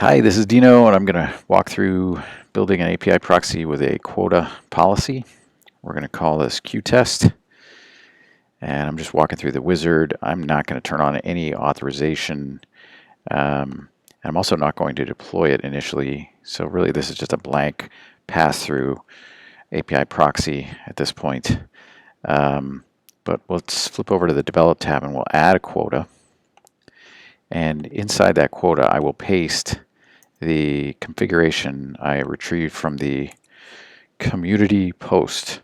Hi, this is Dino, and I'm going to walk through building an API proxy with a quota policy. We're going to call this QTest, and I'm just walking through the wizard. I'm not going to turn on any authorization, and I'm also not going to deploy it initially. So really, this is just a blank pass-through API proxy at this point. But let's flip over to the Develop tab, and we'll add a quota. And inside that quota, I will paste the configuration I retrieved from the community post,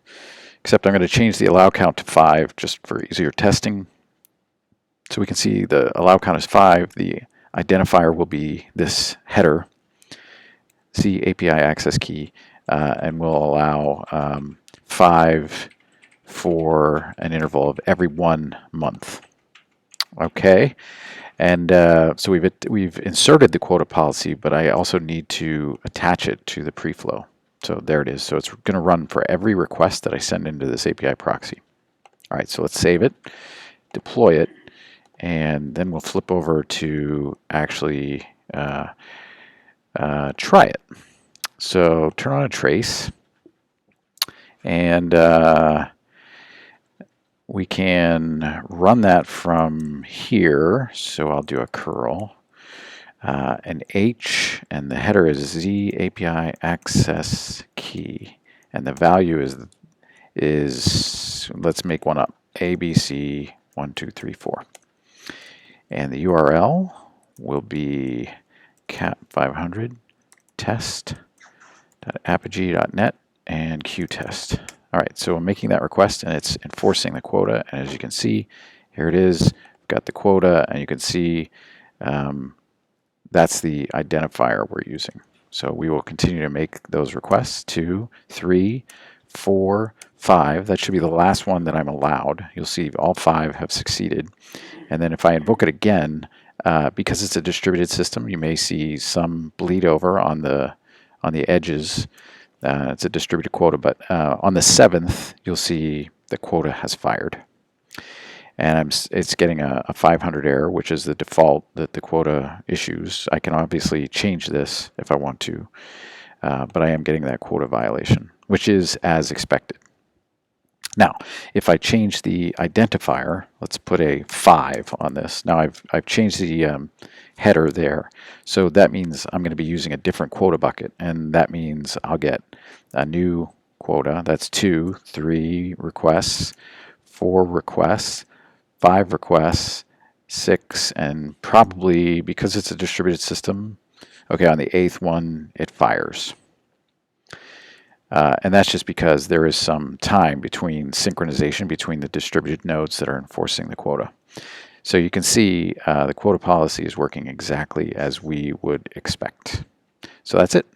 except I'm going to change the allow count to 5 just for easier testing. So we can see the allow count is 5. The identifier will be this header, C API access key, and we'll allow 5 for an interval of every 1 month. Okay. And so we've inserted the quota policy, but I also need to attach it to the preflow. So there it is. So it's going to run for every request that I send into this API proxy. All right, so let's save it, deploy it, and then we'll flip over to actually try it. So turn on a trace, and we can run that from here. So I'll do a curl, an H, and the header is Z API access key, and the value is let's make one up, ABC 1 2 3 4, and the URL will be cat500 test.apigee.net and qtest. All right, so I'm making that request, and it's enforcing the quota. And as you can see, here it is. We've got the quota, and you can see that's the identifier we're using. So we will continue to make those requests. 2, 3, 4, 5. That should be the last one that I'm allowed. You'll see all 5 have succeeded. And then if I invoke it again, because it's a distributed system, you may see some bleed over on the edges. It's a distributed quota, but on the 7th, you'll see the quota has fired. And it's getting a 500 error, which is the default that the quota issues. I can obviously change this if I want to, but I am getting that quota violation, which is as expected. Now, if I change the identifier, let's put a 5 on this. Now I've changed the header there, so that means I'm going to be using a different quota bucket, and that means I'll get a new quota. That's 2, 3 requests, 4 requests, 5 requests, 6, and probably, because it's a distributed system, okay, on the 8th one, it fires. And that's just because there is some time between synchronization between the distributed nodes that are enforcing the quota. So you can see the quota policy is working exactly as we would expect. So that's it.